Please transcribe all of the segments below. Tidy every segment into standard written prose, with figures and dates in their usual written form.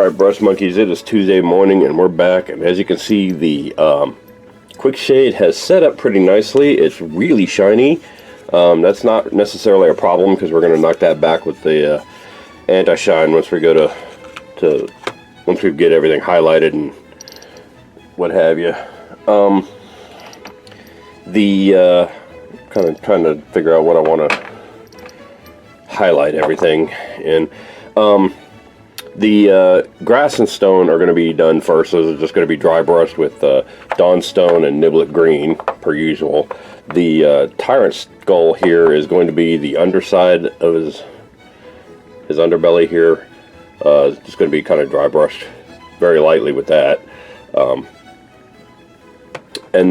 Alright, brush monkeys, it is Tuesday morning and we're back, and as you can see, the quick shade has set up pretty nicely. It's really shiny. That's not necessarily a problem because we're going to knock that back with the anti-shine once we go to once we get everything highlighted and what have you. Kind of trying to figure out what I want to highlight everything in. The grass and stone are going to be done first. Those are just going to be dry brushed with Dawn Stone and Niblet Green, per usual. The Tyrant Skull here is going to be the underside of his underbelly here. It's just going to be kind of dry brushed very lightly with that. And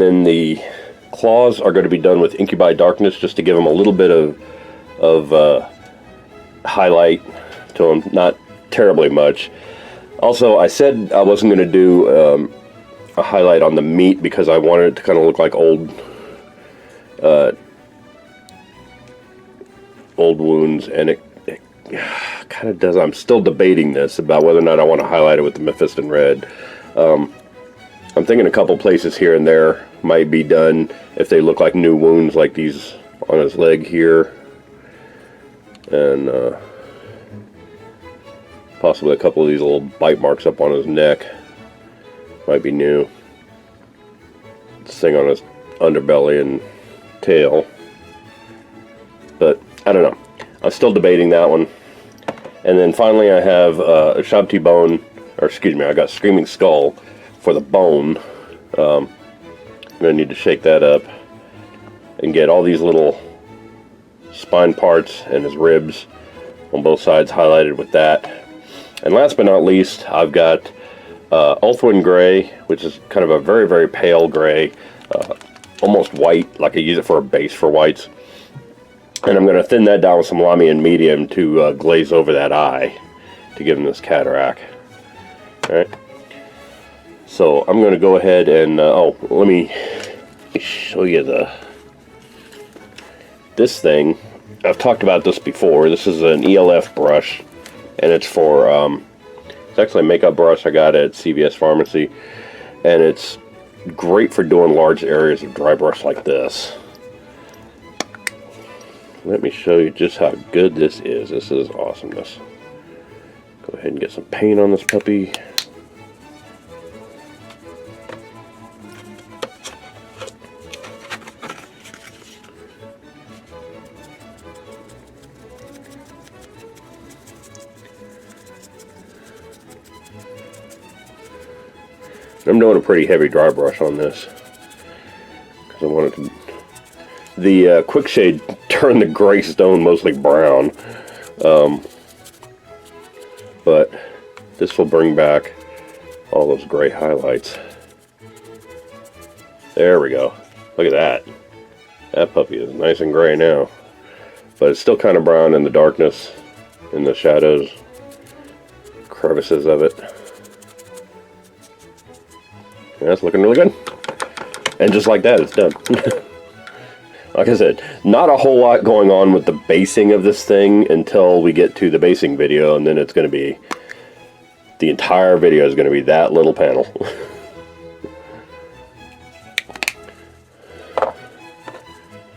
then the claws are going to be done with Incubi Darkness, just to give them a little bit of highlight to them, not terribly much. Also, I said I wasn't going to do a highlight on the meat because I wanted it to kind of look like old wounds, and it kind of does. I'm still debating this about whether or not I want to highlight it with the Mephiston Red. I'm thinking a couple places here and there might be done if they look like new wounds, like these on his leg here, and possibly a couple of these little bite marks up on his neck might be new. This thing on his underbelly and tail, but I don't know. I'm still debating that one. And then finally I have a Shabti Bone, or excuse me, I got Screaming Skull for the bone. I'm going to need to shake that up and get all these little spine parts and his ribs on both sides highlighted with that. And last but not least, I've got Ulthuan Gray, which is kind of a very, very pale gray, almost white, like I use it for a base for whites. And I'm going to thin that down with some Lamian Medium to glaze over that eye to give him this cataract. Alright. So I'm going to go ahead and, let me show you this thing. I've talked about this before. This is an ELF brush, and it's for, it's actually a makeup brush I got at CVS Pharmacy, and it's great for doing large areas of dry brush like this. Let me show you just how good this is. This is awesomeness. Go ahead and get some paint on this puppy. I'm doing a pretty heavy dry brush on this because I want it to. The quick shade turned the gray stone mostly brown, but this will bring back all those gray highlights. There we go. Look at that. That puppy is nice and gray now, but it's still kind of brown in the darkness, in the shadows, crevices of it. Yeah, that's looking really good. And just like that, it's done. Like I said, not a whole lot going on with the basing of this thing until we get to the basing video, and then it's going to be, the entire video is going to be that little panel.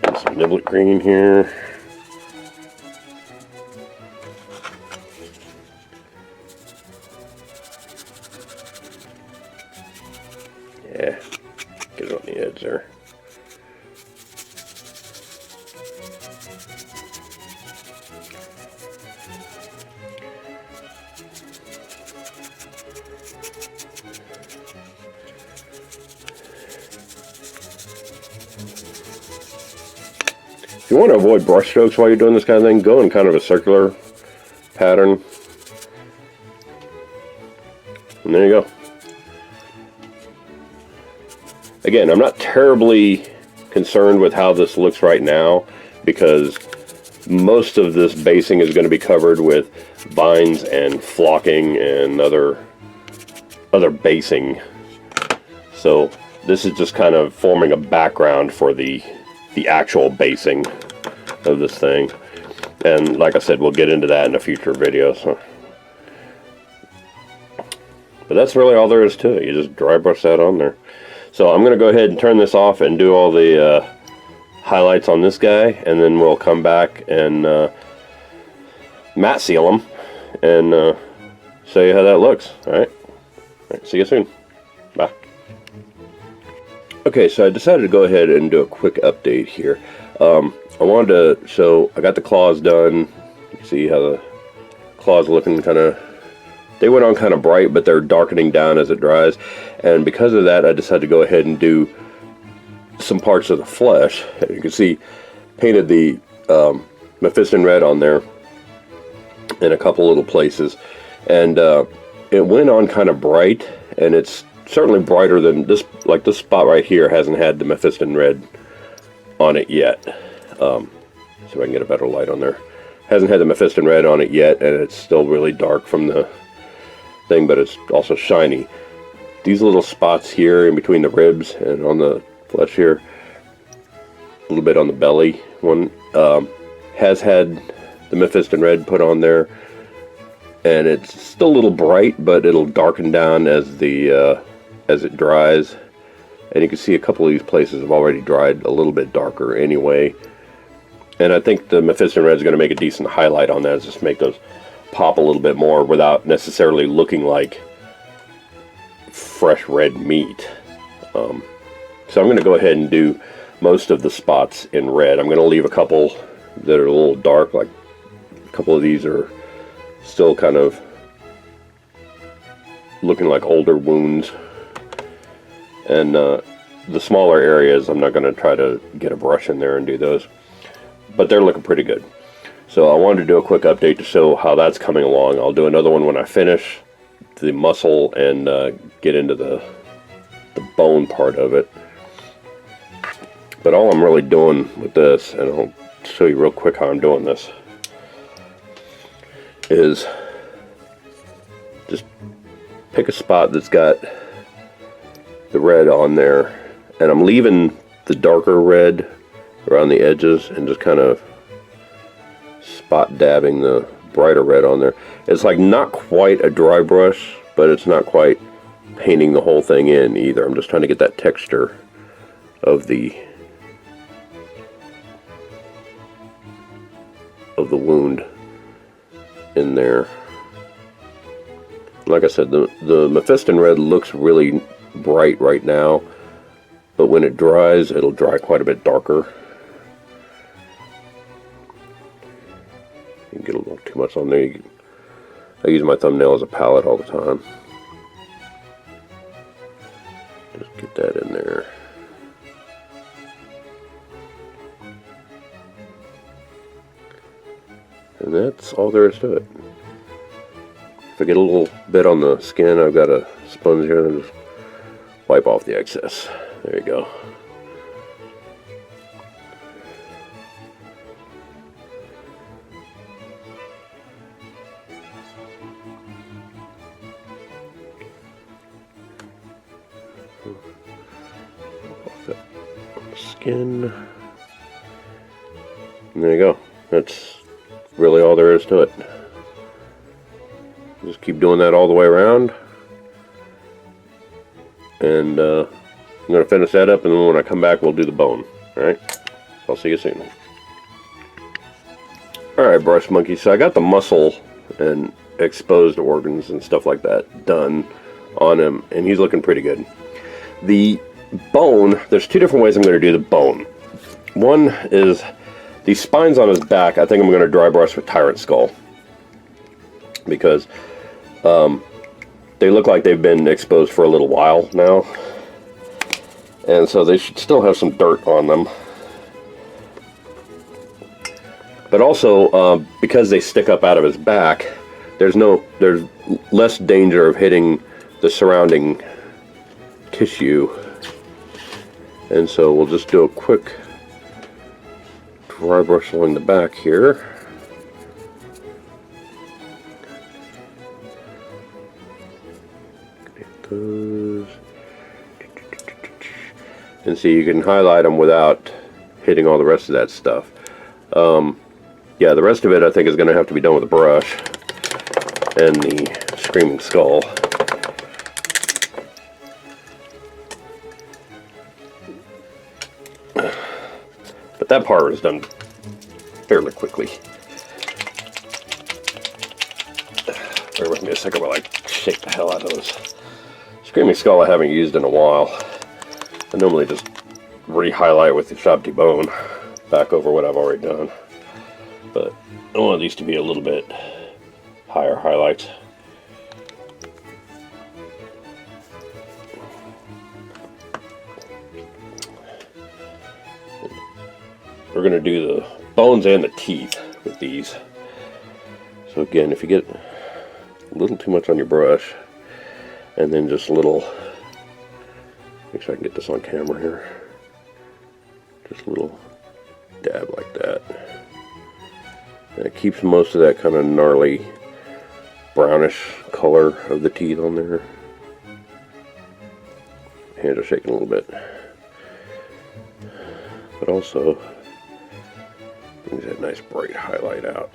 And some Niblet Green here. Yeah, get it on the edge there. If you want to avoid brush strokes while you're doing this kind of thing, go in kind of a circular pattern. And there you go. Again, I'm not terribly concerned with how this looks right now because most of this basing is going to be covered with vines and flocking and other basing. So this is just kind of forming a background for the actual basing of this thing. And like I said, we'll get into that in a future video. So But that's really all there is to it. You just dry brush that on there. So I'm going to go ahead and turn this off and do all the highlights on this guy, and then we'll come back and matte seal them and show you how that looks. Alright, see you soon. Bye. Okay, so I decided to go ahead and do a quick update here. I wanted to show, I got the claws done. You can see how the claws are looking kind of, they went on kind of bright, but they're darkening down as it dries. And because of that, I decided to go ahead and do some parts of the flesh. You can see, painted the Mephiston red on there in a couple little places. And it went on kind of bright, and it's certainly brighter than this, like this spot right here hasn't had the Mephiston red on it yet. See if I can get a better light on there. Hasn't had the Mephiston red on it yet, and it's still really dark from the thing, but it's also shiny. These little spots here in between the ribs and on the flesh here, a little bit on the belly one, has had the Mephiston red put on there, and it's still a little bright, but it'll darken down as the as it dries. And you can see a couple of these places have already dried a little bit darker anyway. And I think the Mephiston red is going to make a decent highlight on that, just make those pop a little bit more without necessarily looking like fresh red meat. So I'm going to go ahead and do most of the spots in red. I'm going to leave a couple that are a little dark, like a couple of these are still kind of looking like older wounds. And the smaller areas, I'm not going to try to get a brush in there and do those. But they're looking pretty good. So I wanted to do a quick update to show how that's coming along. I'll do another one when I finish the muscle and get into the bone part of it. But all I'm really doing with this, and I'll show you real quick how I'm doing this, is just pick a spot that's got the red on there, and I'm leaving the darker red around the edges and just kind of spot dabbing the brighter red on there. It's like not quite a dry brush, but it's not quite painting the whole thing in either. I'm just trying to get that texture of the wound in there. Like I said, the Mephiston red looks really bright right now, but when it dries, it'll dry quite a bit darker. You can get a little too much on there. I use my thumbnail as a palette all the time. Just get that in there. And that's all there is to it. If I get a little bit on the skin, I've got a sponge here and just wipe off the excess. There you go. Off that skin. And there you go. That's really all there is to it. Just keep doing that all the way around. And I'm going to finish that up, and then when I come back, we'll do the bone. Alright? I'll see you soon. Alright, brush monkey. So I got the muscle and exposed organs and stuff like that done on him, and he's looking pretty good. The bone, there's two different ways I'm going to do the bone. One is the spines on his back. I think I'm going to dry brush with Tyrant Skull, because they look like they've been exposed for a little while now, and so they should still have some dirt on them. But also, because they stick up out of his back, there's less danger of hitting the surrounding tissue. And so we'll just do a quick dry brush along the back here. Get those. And see, you can highlight them without hitting all the rest of that stuff. Yeah, the rest of it I think is going to have to be done with a brush and the Screaming Skull. But that part was done fairly quickly. Bear with me a second while I shake the hell out of this Screaming Skull I haven't used in a while. I normally just re-highlight with the Shabti bone back over what I've already done. But I want these to be a little bit higher highlights. We're going to do the bones and the teeth with these. So again, if you get a little too much on your brush, and then just a little, make sure I can get this on camera here, just a little dab like that. And it keeps most of that kind of gnarly brownish color of the teeth on there. Hands are shaking a little bit. But also brings that nice bright highlight out.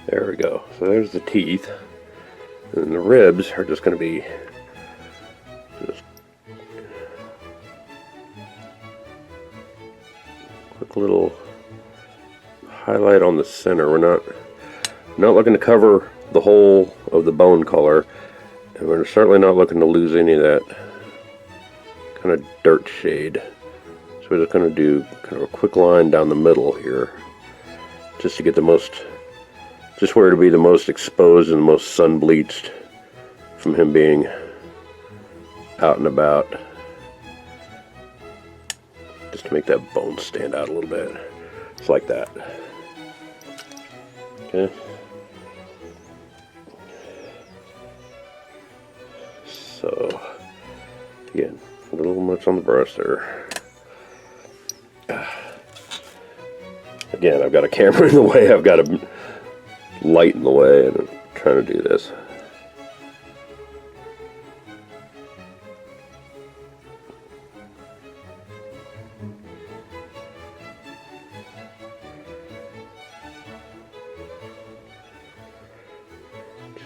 There we go. So there's the teeth, and then the ribs are just going to be just quick little highlight on the center. We're not looking to cover the whole of the bone color, and we're certainly not looking to lose any of that kind of dirt shade. So we're just going to do kind of a quick line down the middle here, just to get the most, just where to be the most exposed and the most sun bleached from him being out and about, just to make that bone stand out a little bit. It's like that. Okay. So again, a little much on the brush there. Again, I've got a camera in the way, I've got a light in the way, and I'm trying to do this.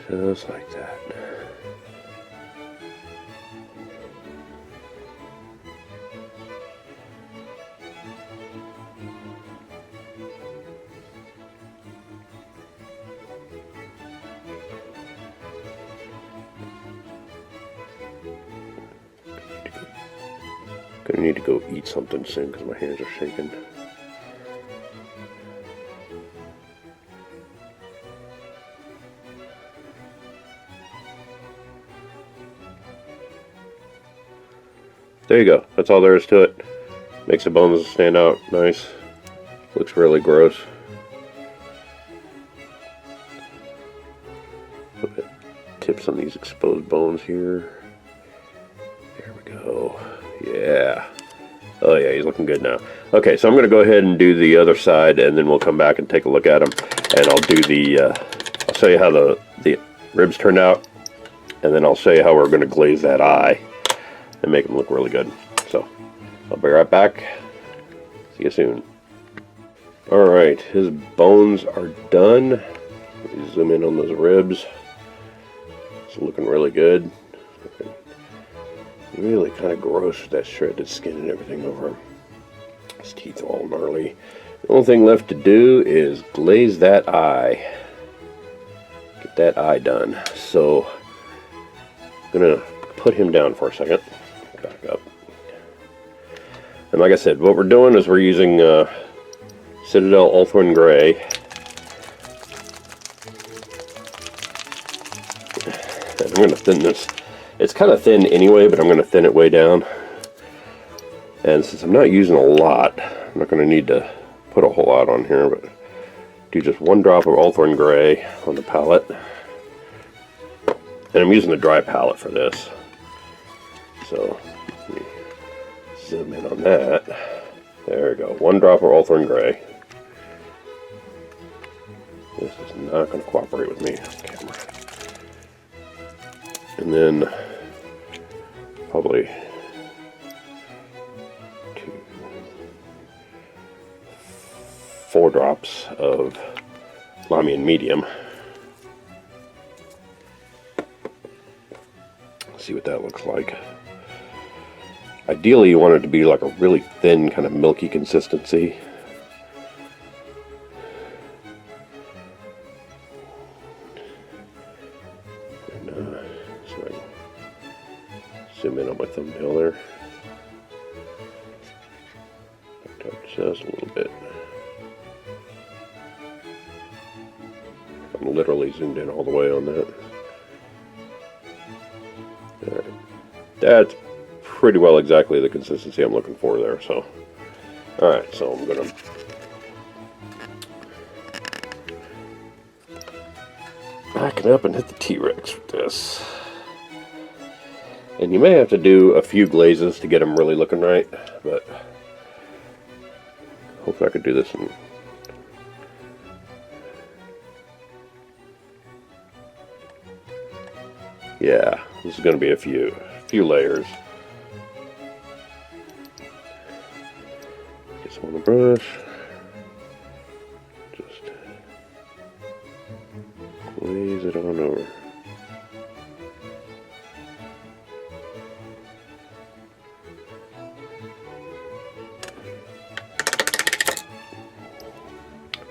Just like that. Gonna need to go eat something soon because my hands are shaking. There you go. That's all there is to it. Makes the bones stand out nice. Looks really gross. Put tips on these exposed bones here. There we go. Yeah. Oh yeah, he's looking good now. Okay, so I'm going to go ahead and do the other side, and then we'll come back and take a look at them. And I'll do the, I'll show you how the ribs turned out, and then I'll show you how we're going to glaze that eye and make them look really good. So, I'll be right back. See you soon. Alright, his bones are done. Let me zoom in on those ribs. It's looking really good. Really kind of gross with that shredded skin and everything over him. His teeth are all gnarly. The only thing left to do is glaze that eye. Get that eye done. So I'm gonna put him down for a second. Back up. And like I said, what we're doing is we're using Citadel Ulthorn Gray. And I'm gonna thin this. It's kind of thin anyway, but I'm going to thin it way down. And since I'm not using a lot, I'm not going to need to put a whole lot on here, but do just 1 drop of Ulthorn Gray on the palette. And I'm using the dry palette for this. So, let me zoom in on that. There we go. 1 drop of Ulthorn Gray. This is not going to cooperate with me on camera. And then, probably 4 drops of Lamian Medium. See what that looks like. Ideally, you want it to be like a really thin, kind of milky consistency. And so I can zoom in on my thumbnail there. Back up just a little bit. I'm literally zoomed in all the way on that. Alright. That's pretty well exactly the consistency I'm looking for there, so. Alright, so I'm gonna back it up and hit the T-Rex with this. And you may have to do a few glazes to get them really looking right, but hopefully I could do this in yeah, this is going to be a few layers. Get some on the brush. Just glaze it on over.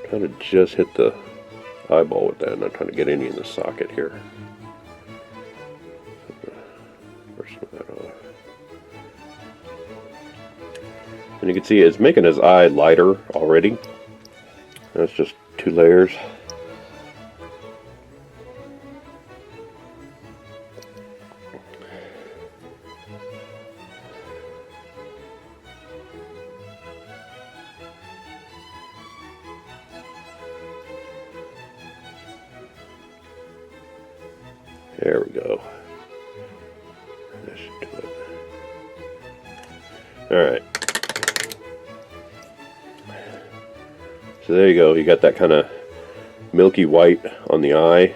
Kind of just hit the eyeball with that. I'm not trying to get any in the socket here. And you can see it's making his eye lighter already. That's just 2 layers. There we go. That should do it. Alright. So there you go, you got that kind of milky white on the eye,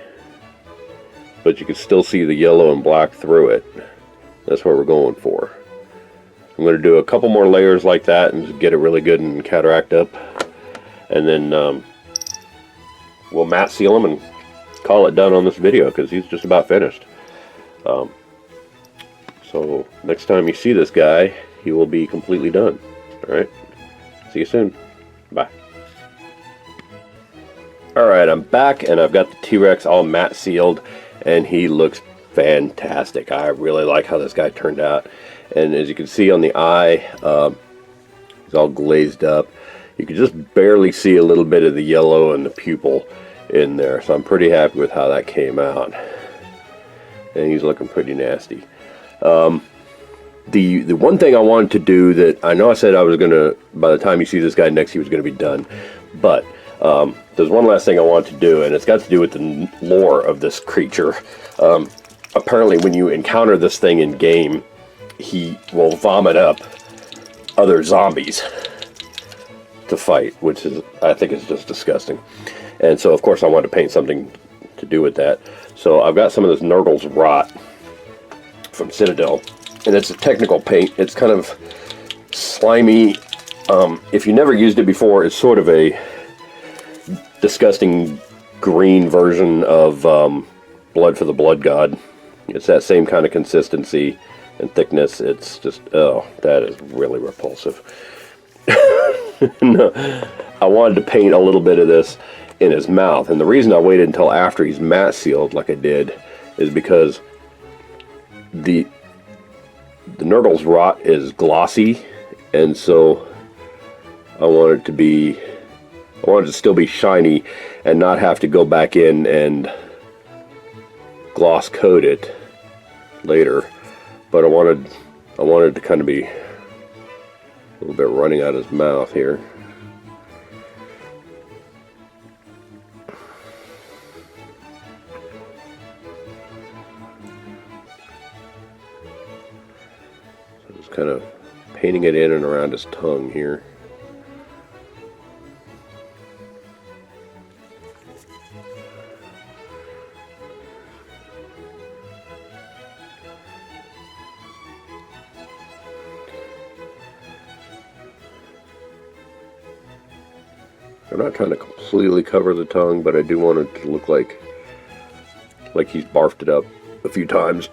but you can still see the yellow and black through it. That's what we're going for. I'm going to do a couple more layers like that and get it really good and cataract up. And then we'll matte seal him and call it done on this video because he's just about finished. So next time you see this guy, he will be completely done. Alright, see you soon. Bye. Alright, I'm back and I've got the T-Rex all matte sealed and he looks fantastic. I really like how this guy turned out. And as you can see on the eye, he's all glazed up. You can just barely see a little bit of the yellow and the pupil in there. So I'm pretty happy with how that came out. And he's looking pretty nasty. The one thing I wanted to do that I know I said I was going to, by the time you see this guy next, he was going to be done. But there's one last thing I want to do, and it's got to do with the lore of this creature. Apparently when you encounter this thing in game, he will vomit up other zombies to fight, which is, I think, is just disgusting. And so of course I wanted to paint something to do with that. So I've got some of this Nurgle's Rot from Citadel, and it's a technical paint. It's kind of slimy. If you never used it before, it's sort of a disgusting green version of Blood for the Blood God. It's that same kind of consistency and thickness. It's just, oh, that is really repulsive. No, I wanted to paint a little bit of this in his mouth, and the reason I waited until after he's matte sealed like I did is because the Nurgle's Rot is glossy, and so I want it to be, I want it to still be shiny and not have to go back in and gloss coat it later. But I wanted to kind of be a little bit running out of his mouth here. Just kind of painting it in and around his tongue here. I'm not trying to completely cover the tongue, but I do want it to look like he's barfed it up a few times.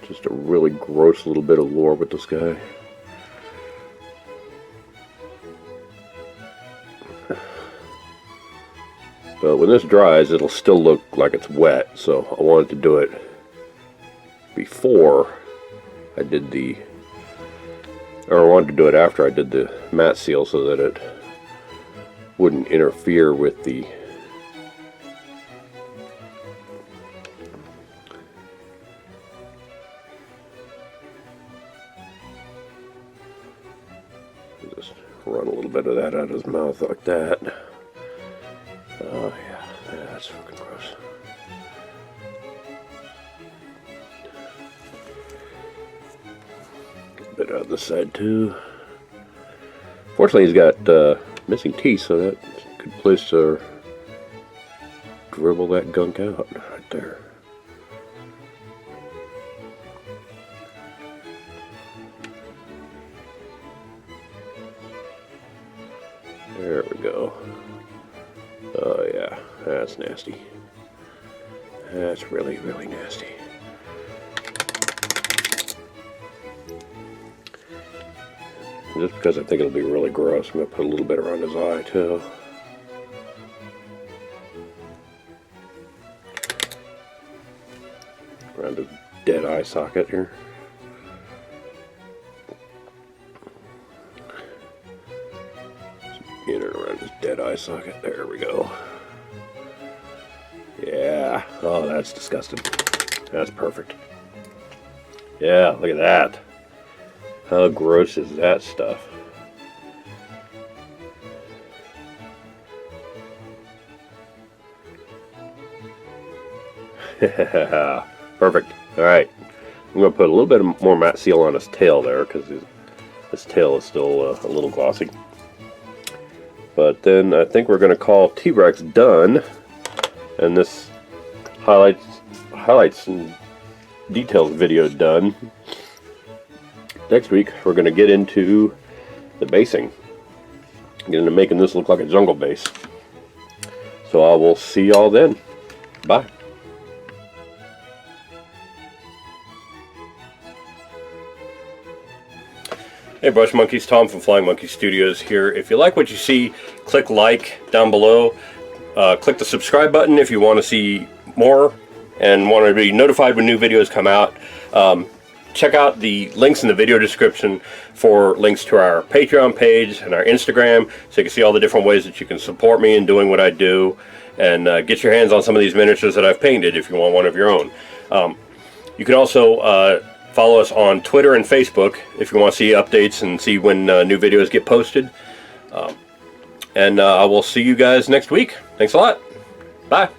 Just a really gross little bit of lore with this guy. But when this dries, it'll still look like it's wet, so I wanted to do it before I did the, or I wanted to do it after I did the matte seal so that it wouldn't interfere with the just run a little bit of that out of his mouth like that. Oh yeah, that's fucking gross. A bit out of the side too. Fortunately, he's got missing teeth, so that's a good place to dribble that gunk out right there. There we go. Oh yeah, that's nasty. That's really, really nasty. Just because I think it'll be really gross, I'm going to put a little bit around his eye too. Around his dead eye socket here. In and around his dead eye socket. There we go. Yeah. Oh, that's disgusting. That's perfect. Yeah, look at that. How gross is that stuff? Perfect. Alright. I'm going to put a little bit more matte seal on his tail there because his tail is still a little glossy. But then I think we're going to call T-Rex done, and this highlights and details video done. Next week we're going to get into the basing, get into making this look like a jungle base. So I will see y'all then. Bye. Hey Brush Monkeys, Tom from Flying Monkey Studios here. If you like what you see, click like down below. Click the subscribe button if you want to see more and want to be notified when new videos come out. Check out the links in the video description for links to our Patreon page and our Instagram, so you can see all the different ways that you can support me in doing what I do, and get your hands on some of these miniatures that I've painted if you want one of your own. You can also follow us on Twitter and Facebook if you want to see updates and see when new videos get posted. And I will see you guys next week. Thanks a lot. Bye.